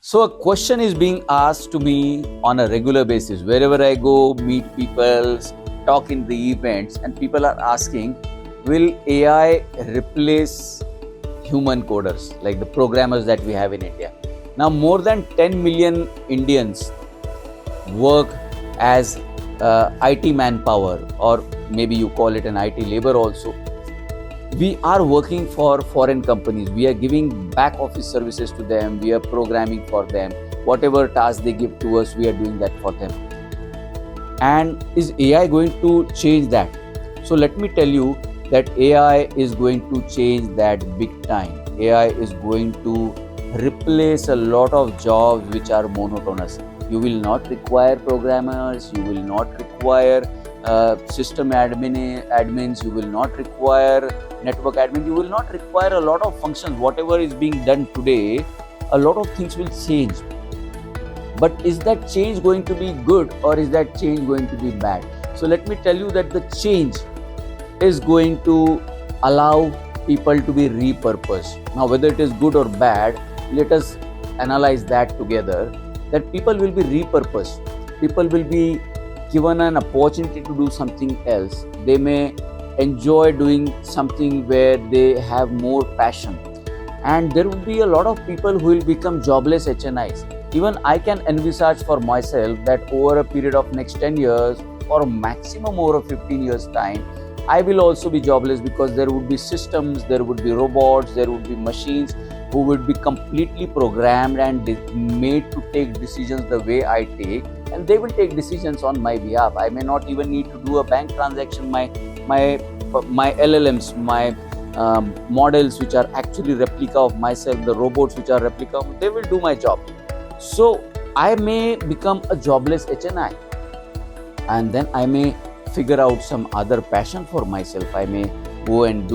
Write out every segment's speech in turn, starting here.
So a question is being asked to me on a regular basis. Wherever I go, meet people, talk in the events, and people are asking, will AI replace human coders, like the programmers that we have in India? Now, more than 10 million Indians work as IT manpower, or maybe you call it an IT labor also. We are working for foreign companies. We are giving back office services to them. We are programming for them. Whatever task they give to us, we are doing that for them. And is AI going to change that? So let me tell you that AI is going to change that big time. AI is going to replace a lot of jobs which are monotonous. You will not require programmers, you will not require system admins, you will not require network admin, you will not require a lot of functions. Whatever is being done today, a lot of things will change. But is that change going to be good, or is that change going to be bad? So let me tell you that the change is going to allow people to be repurposed. Now, whether it is good or bad, let us analyze that together. That people will be repurposed. People will be given an opportunity to do something else. They may enjoy doing something where they have more passion. And there will be a lot of people who will become jobless HNIs. Even I can envisage for myself that over a period of next 10 years or maximum over 15 years time, I will also be jobless, because there would be systems, there would be robots, there would be machines who would be completely programmed and made to take decisions the way I take, and they will take decisions on my behalf. I may not even need to do a bank transaction. My LLMs, my models which are actually replica of myself, the robots which are replica of, they will do my job. So I may become a jobless HNI, and then I may figure out some other passion for myself. I may go and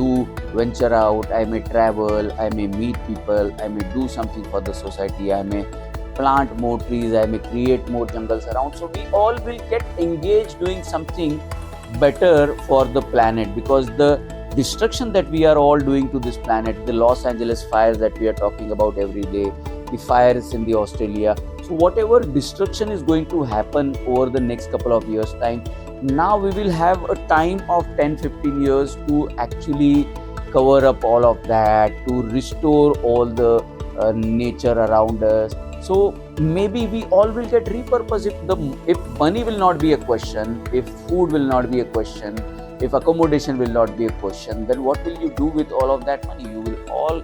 venture out, I may travel, I may meet people, I may do something for the society, I may plant more trees, I may create more jungles around. So we all will get engaged doing something better for the planet, because the destruction that we are all doing to this planet, the Los Angeles fires that we are talking about every day, the fires in the Australia, so whatever destruction is going to happen over the next couple of years time, now we will have a time of 10-15 years to actually cover up all of that, to restore all the nature around us. So maybe we all will get repurposed. If money will not be a question, if food will not be a question, if accommodation will not be a question, then what will you do with all of that money? You will all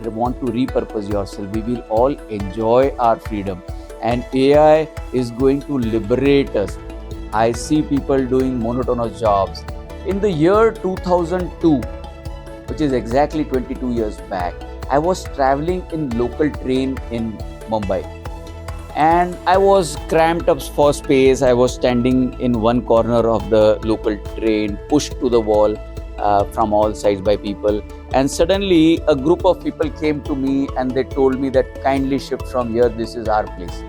want to repurpose yourself. We will all enjoy our freedom, and AI is going to liberate us. I see people doing monotonous jobs. In the year 2002, which is exactly 22 years back, I was traveling in local train in Mumbai, and I was cramped up for space. I was standing in one corner of the local train, pushed to the wall from all sides by people. And suddenly a group of people came to me and they told me that kindly shift from here, this is our place.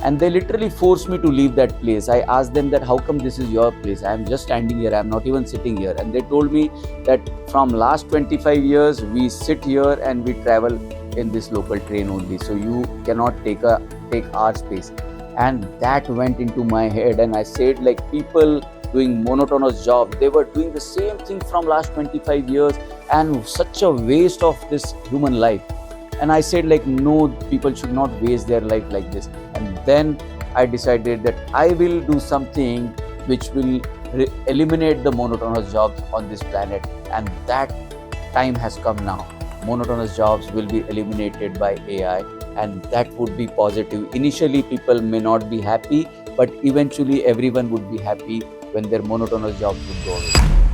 And they literally forced me to leave that place. I asked them that how come this is your place? I am just standing here, I am not even sitting here. And they told me that from last 25 years we sit here and we travel in this local train only, so you cannot take our space. And that went into my head, and I said, like, people doing monotonous job, they were doing the same thing from last 25 years, and such a waste of this human life. And I said, like, no, people should not waste their life like this. And then I decided that I will do something which will eliminate the monotonous jobs on this planet, and that time has come now. Monotonous jobs will be eliminated by AI, and that would be positive. Initially people may not be happy, but eventually everyone would be happy when their monotonous jobs would go away.